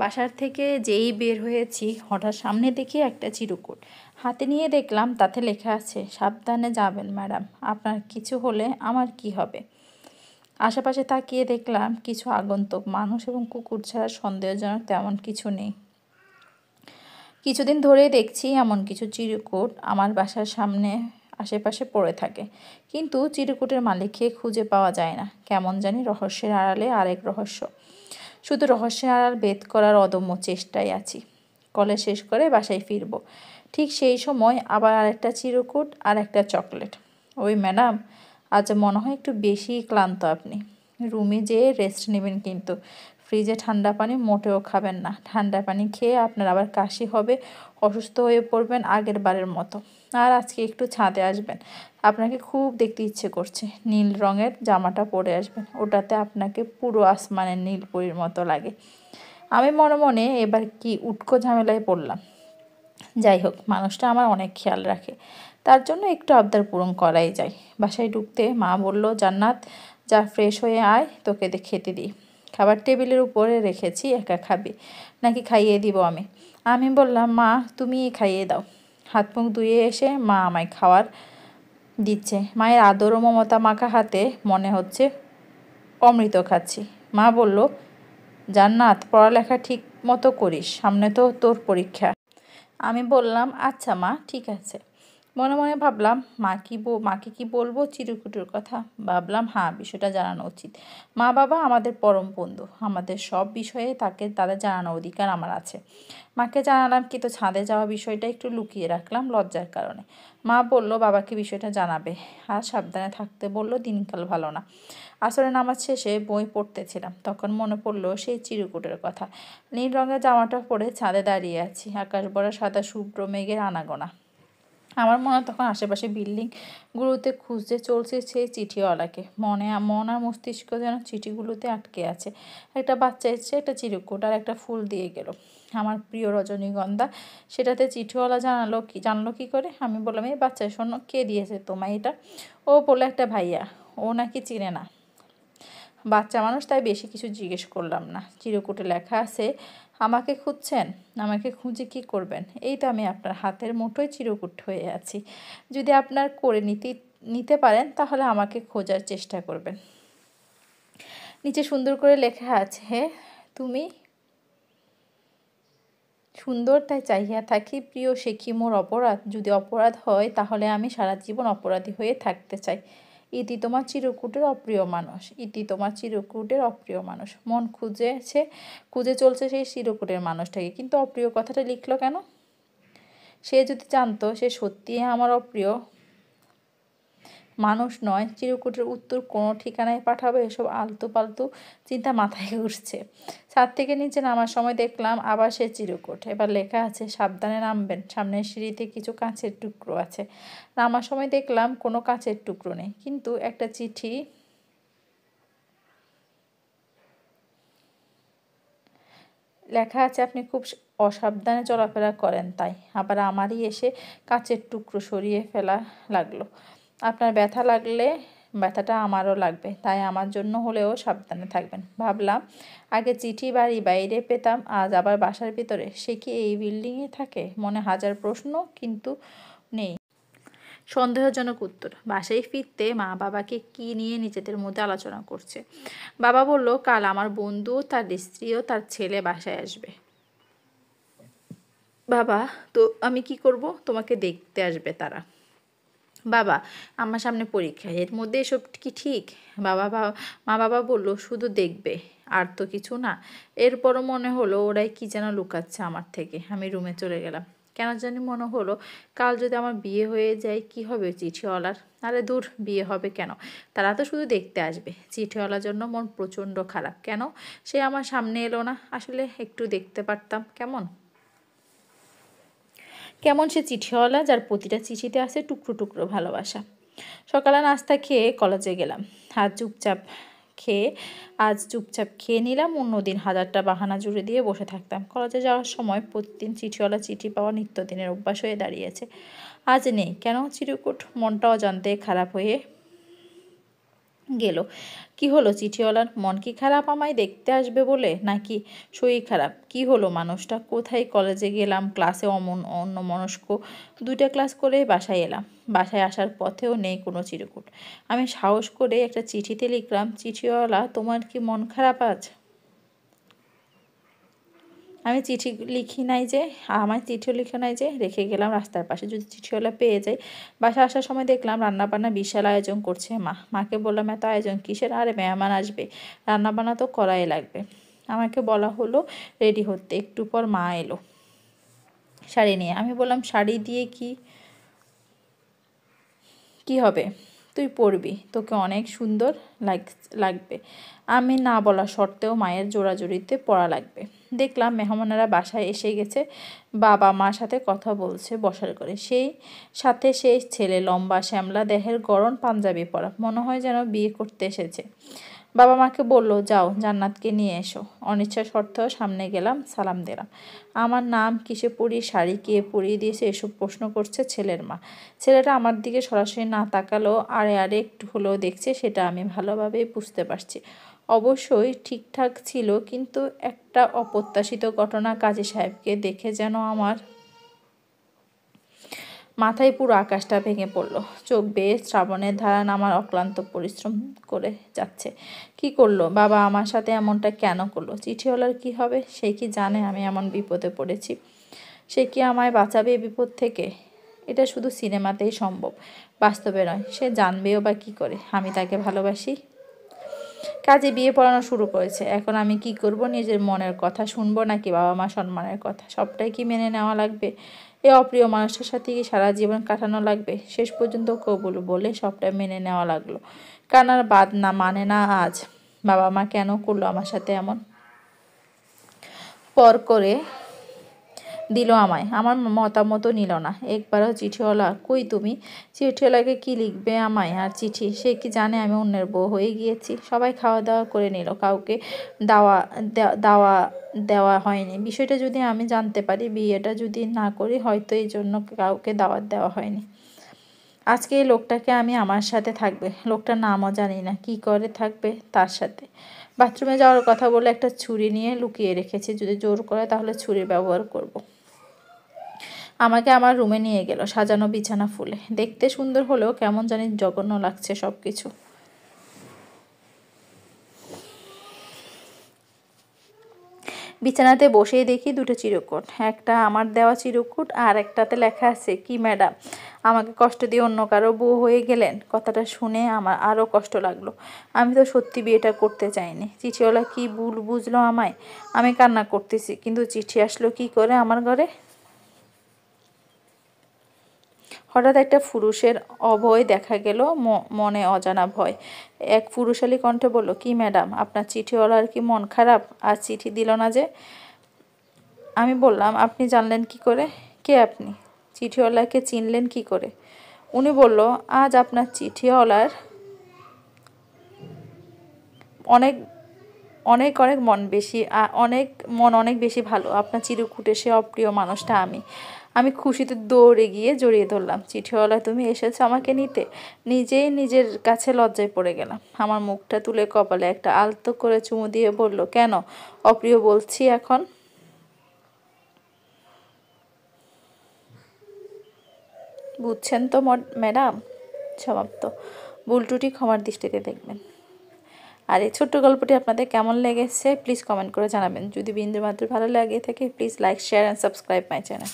বাসার থেকে যেই বের হয়েছি হঠাৎ সামনে দেখি একটা চিরকুট হাতে নিয়ে দেখলাম তাতে লেখা আছে, সাবধানে যাবেন ম্যাডাম, আপনার কিছু হলে আমার কি হবে। আশেপাশে তাকিয়ে দেখলাম কিছু আগন্তুক মানুষ এবং কুকুর ছাড়া সন্দেহজনক তেমন কিছু নেই। কিছুদিন ধরেই দেখছি এমন কিছু চিরকুট আমার বাসার সামনে আশেপাশে পড়ে থাকে, কিন্তু চিরকুটের মালিককে খুঁজে পাওয়া যায় না। কেমন জানি রহস্যের আড়ালে আরেক রহস্য। শুধু রহস্যের আড়াল ভেদ করার অদম্য চেষ্টায় আছি। কলেজ শেষ করে বাসায় ফিরব, ঠিক সেই সময় আবার আরেকটা চিরকুট আর একটা চকলেট। ওই ম্যাডাম, আজ মনে হয় একটু বেশি ক্লান্ত আপনি, রুমে যেয়ে রেস্ট নেবেন, কিন্তু ফ্রিজে ঠান্ডা পানি মোটেও খাবেন না। ঠান্ডা পানি খেয়ে আপনার আবার কাশি হবে, অসুস্থ হয়ে পড়বেন আগের বারের মতো। আর আজকে একটু ছাদে আসবেন, আপনাকে খুব দেখতে ইচ্ছে করছে। নীল রঙের জামাটা পরে আসবেন, ওটাতে আপনাকে পুরো আসমানের নীলপরীর মতো লাগে। আমি মনে মনে এবার কি উটকো ঝামেলায় পড়লাম। যাই হোক, মানুষটা আমার অনেক খেয়াল রাখে, তার জন্য একটু আবদার পূরণ করাই যায়। বাসায় ঢুকতে মা বলল, জান্নাত যা ফ্রেশ হয়ে আয়, তোকে খেতে দিই। খাবার টেবিলের উপরে রেখেছি, একা খাবি নাকি খাইয়ে দিব আমি? আমি বললাম, মা তুমিই খাইয়ে দাও। হাত মুখ ধুয়ে এসে মা আমায় খাওয়ার দিচ্ছে। মায়ের আদর ও মমতা মাখা হাতে মনে হচ্ছে অমৃত খাচ্ছি। মা বলল, জান্নাত পড়ালেখা ঠিক মতো করিস, সামনে তো তোর পরীক্ষা। আমি বললাম, আচ্ছা মা, ঠিক আছে। মনে মনে ভাবলাম মাকে কি বলবো চিরকুটের কথা। ভাবলাম হ্যাঁ, বিষয়টা জানানো উচিত। মা বাবা আমাদের পরম বন্ধু, আমাদের সব বিষয়ে তাদের জানানোর অধিকার আমার আছে। মাকে জানালাম, কিন্তু ছাদে যাওয়া বিষয়টা একটু লুকিয়ে রাখলাম লজ্জার কারণে। মা বলল বাবাকে বিষয়টা জানাবে, আর সাবধানে থাকতে বলল, দিনকাল ভালো না। আসরে নামাজ শেষে বই পড়তেছিলাম, তখন মনে পড়লো সেই চিরকুটের কথা। নীল রঙের জামাটা পরে ছাদে দাঁড়িয়ে আছি, আকাশ ভরা সাদা শুভ্র মেঘের আনাগোনা। আমার মনে তখন আশেপাশে বিল্ডিংগুলোতে খুঁজতে চলছে সেই চিঠিওয়ালাকে। মন আর মস্তিষ্ক যেন চিঠিগুলোতে আটকে আছে। একটা বাচ্চা এসছে, একটা চিরকুট আর একটা ফুল দিয়ে গেল, আমার প্রিয় রজনীগন্ধা। সেটাতে চিঠিওয়ালা জানলো কি করে? আমি বললাম, এই বাচ্চা শোনো, কে দিয়েছে তোমায় এটা? ও বললো, একটা ভাইয়া, ও নাকি চিনে না। বাচ্চা মানুষ, তাই বেশি কিছু জিজ্ঞেস করলাম না। চিরকুটে লেখা আছে, আমাকে খুঁজছেন? আমাকে খুঁজে কি করবেন? এই তো আমি আপনার হাতের মুঠোয় চিরকুট হয়ে আছি। যদি আপনার করে নিতে পারেন তাহলে আমাকে খোঁজার চেষ্টা করবেন। নিচে সুন্দর করে লেখা আছে, তুমি সুন্দর তাই চাহিয়া থাকি, প্রিয় সে কি মোর অপরাধ? যদি অপরাধ হয় তাহলে আমি সারা জীবন অপরাধী হয়ে থাকতে চাই। ইতি তোমার চিরকুটের অপ্রিয় মানুষ। ইতি তোমার চিরকুটের অপ্রিয় মানুষ। মন খুঁজে চলছে সেই চিরকুটের মানুষটাকে, কিন্তু অপ্রিয় কথাটা লিখলো কেন? সে যদি জানতো সে সত্যিই আমার অপ্রিয় মানুষ নয়, চিরকুটের উত্তর কোনো ঠিকানায় পাঠাবে? এসব আলতু পালতু চিন্তা মাথায় ঘুরছে। ছাদ থেকে নিচে নামার সময় দেখলাম আবার সে চিরকুট। এবার লেখা আছে, সাবধানে নামবেন, সামনের সিঁড়িতে কিছু কাঁচের টুকরো আছে। নামার সময় দেখলাম কোনো কাঁচের টুকরো নেই, কিন্তু একটা চিঠি। লেখা আছে, আপনি খুব অসাবধানে চলাফেরা করেন, তাই আবার আমারই এসে কাঁচের টুকরো সরিয়ে ফেলা লাগলো। আপনার ব্যথা লাগলে ব্যথাটা আমারও লাগবে, তাই আমার জন্য হলেও সাবধানে থাকবেন। ভাবলাম, আগে চিঠি বাড়ি বাইরে পেতাম, আজ আবার বাসার ভিতরে। সে কি এই বিল্ডিংয়ে থাকে? মনে হাজার প্রশ্ন, কিন্তু নেই সন্দেহজনক উত্তর। বাসায় ফিরতে মা বাবাকে কি নিয়ে নিজেদের মধ্যে আলোচনা করছে। বাবা বলল, কাল আমার বন্ধু, তার স্ত্রী ও তার ছেলে বাসায় আসবে। বাবা, তো আমি কি করব? তোমাকে দেখতে আসবে তারা। বাবা, আমার সামনে পরীক্ষা, এর মধ্যে এসব কি ঠিক? মা বাবা বলল, শুধু দেখবে, আর তো কিছু না। এরপরও মনে হলো ওরাই কি যেন লুকাচ্ছে আমার থেকে। আমি রুমে চলে গেলাম। কেন জানি মনে হলো, কাল যদি আমার বিয়ে হয়ে যায় কি হবে চিঠিওয়ালার? আরে দূর, বিয়ে হবে কেন? তারা তো শুধু দেখতে আসবে। চিঠিওয়ালার জন্য মন প্রচণ্ড খারাপ। কেন সে আমার সামনে এলো না? আসলে একটু দেখতে পারতাম। কেমন সে চিঠিওয়ালা, যার প্রতিটা চিঠিতে আছে টুকরো টুকরো ভালোবাসা। সকালে নাস্তা খেয়ে কলেজে গেলাম। আজ চুপচাপ খেয়ে নিলাম, অন্যদিন হাজারটা বাহানা জুড়ে দিয়ে বসে থাকতাম। কলেজে যাওয়ার সময় প্রতিদিন চিঠিওয়ালা চিঠি পাওয়া নিত্যদিনের অভ্যাস হয়ে দাঁড়িয়েছে। আজ নেই কেন চিরকুট? মনটা অজান্তে খারাপ হয়ে গেল। কি হলো চিঠিওয়ালার? মন কি খারাপ আমায় দেখতে আসবে বলে, নাকি শরীর খারাপ? কি হলো মানুষটা? কোথায় কলেজে গেলাম, ক্লাসে অন্যমনস্ক, 2টা ক্লাস করে বাসায় এলাম। বাসায় আসার পথেও নেই কোনো চিরকুট। আমি সাহস করে একটা চিঠিতে লিখলাম, চিঠিওয়ালা তোমার কি মন খারাপ আজ? আমি চিঠি লিখি নাই যে, আমার চিঠিও লিখে নাই যে, রেখে গেলাম রাস্তার পাশে। যদি চিঠিওয়ালা পেয়ে যায়। বাসা আসার সময় দেখলাম রান্নাবান্না বিশাল আয়োজন করছে মা। মাকে বললাম, এত আয়োজন কিসের? আরে মেহমান আসবে, রান্নাবান্না তো করাই লাগবে। আমাকে বলা হলো রেডি হতে। একটু পর মা এলো শাড়ি নিয়ে। আমি বললাম, শাড়ি দিয়ে কি হবে? তুই পরবি, তোকে অনেক সুন্দর লাগবে। আমি না বলা সত্ত্বেও মায়ের জোরাজুরিতে পরা লাগবে। দেখলাম মেহমানেরা বাসায় এসে গেছে। বাবা মার সাথে কথা বলছে বসার ঘরে। সেই ছেলে, লম্বা শ্যামলা দেহের, গরম পাঞ্জাবি পরা, মনে হয় যেন বিয়ে করতে এসেছে। বাবা মাকে বলল, যাও জান্নাতকে নিয়ে এসো। অনিচ্ছা সত্ত্বেও সামনে গেলাম, সালাম দিলাম। আমার নাম, কিসে পড়ি, শাড়ি কে পরিয়ে দিয়েছে, এসব প্রশ্ন করছে ছেলের মা। ছেলেটা আমার দিকে সরাসরি না তাকালেও আড়ে আড়ে একটু হলেও দেখছে, সেটা আমি ভালোভাবেই বুঝতে পারছি। অবশ্যই ঠিকঠাক ছিল, কিন্তু একটা অপ্রত্যাশিত ঘটনা কাজী সাহেবকে দেখে যেন আমার মাথায় পুরো আকাশটা ভেঙে পড়ল। চোখ বেয়ে শ্রাবণের ধারা নামার অক্লান্ত পরিশ্রম করে যাচ্ছে। কি করলো বাবা? আমার সাথে এমনটা কেন করলো? চিঠিওয়ালার কি হবে? সে কি জানে আমি এমন বিপদে পড়েছি? সে কি আমায় বাঁচাবে এ বিপদ থেকে? এটা শুধু সিনেমাতেই সম্ভব, বাস্তবে নয়। সে জানবেও বা কী করে আমি তাকে ভালোবাসি? কাজে বিয়ে পড়ানো শুরু করেছে। এখন আমি কি করব? নিজের মনের কথা শুনবো নাকি বাবা মা সম্মানের কথা? সবটাই কি মেনে নেওয়া লাগবে? এই অপ্রিয় মানুষটার সাথে কি সারা জীবন কাটানো লাগবে? শেষ পর্যন্ত কবুল বলে সবটা মেনে নেওয়া লাগলো। কানার বাদ না মানে না আজ। বাবা মা কেন করলো আমার সাথে এমন? পর করে দিল আমায়, আমার মতামতও নিল না একবারও। চিঠিওয়ালা কই তুমি? চিঠিওয়ালাকে কি লিখবে আমায় আর চিঠি? সে কি জানে আমি অন্যের বউ হয়ে গিয়েছি? সবাই খাওয়া দাওয়া করে নিল, কাউকে দাওয়া দাওয়া দেওয়া হয়নি। বিষয়টা যদি আমি জানতে পারি, বিয়েটা যদি না করি, হয়তো এই জন্য কাউকে দাওয়াত দেওয়া হয়নি। আজকে এই লোকটাকে আমি আমার সাথে থাকবে, লোকটার নামও জানি না, কি করে থাকবে তার সাথে। বাথরুমে যাওয়ার কথা বলে একটা ছুরি নিয়ে লুকিয়ে রেখেছি, যদি জোর করে তাহলে ছুরির ব্যবহার করব। আমাকে আমার রুমে নিয়ে গেল, সাজানো বিছানা ফুলে। দেখতে সুন্দর হলেও কেমন জানি জঘন্য লাগছে সবকিছু। বিছানাতে বসেই দেখি 2টো চিরকুট। একটা আমার দেওয়া চিরকুট, আর একটাতে লেখা আছে, কি ম্যাডাম আমাকে কষ্ট দিয়ে অন্য কারো বউ হয়ে গেলেন? কথাটা শুনে আমার আরও কষ্ট লাগলো। আমি তো সত্যি বিয়েটা করতে চাইনি। চিঠিওয়ালা কি ভুল বুঝলো আমায়? আমি কান্না করতেছি, কিন্তু চিঠি আসলো কি করে আমার ঘরে? হঠাৎ একটা পুরুষের অভয় দেখা গেল, মনে অজানা ভয়। এক পুরুষালী কণ্ঠে বলল, কি ম্যাডাম আপনার চিঠিওয়ালার কি মন খারাপ? আর চিঠি দিল না যে? আমি বললাম, আপনি জানলেন কি করে? কে আপনি? চিঠিওয়ালাকে চিনলেন কি করে? উনি বলল, আজ আপনার চিঠিওয়ালার অনেক অনেক অনেক মন অনেক বেশি ভালো। আপনার চিরকুটে সে অপ্রিয় মানুষটা আমি। আমি খুশিতে দৌড়ে গিয়ে জড়িয়ে ধরলাম। চিঠিওয়ালা তুমি এসেছো আমাকে নিতে? নিজেই নিজের কাছে লজ্জায় পড়ে গেলাম। আমার মুখটা তুলে কপালে একটা আলতো করে চুমু দিয়ে বলল, কেন অপ্রিয় বলছি এখন? বুঝছেন তো ম্যাডাম? সমাপ্ত। ভুল ত্রুটি ক্ষমার দৃষ্টিতে দেখবেন। আর এই ছোট্ট গল্পটি আপনাদের কেমন লেগেছে প্লিজ কমেন্ট করে জানাবেন। যদি বিন্দুমাত্র ভালো লাগে থাকে, please like, share and subscribe my channel.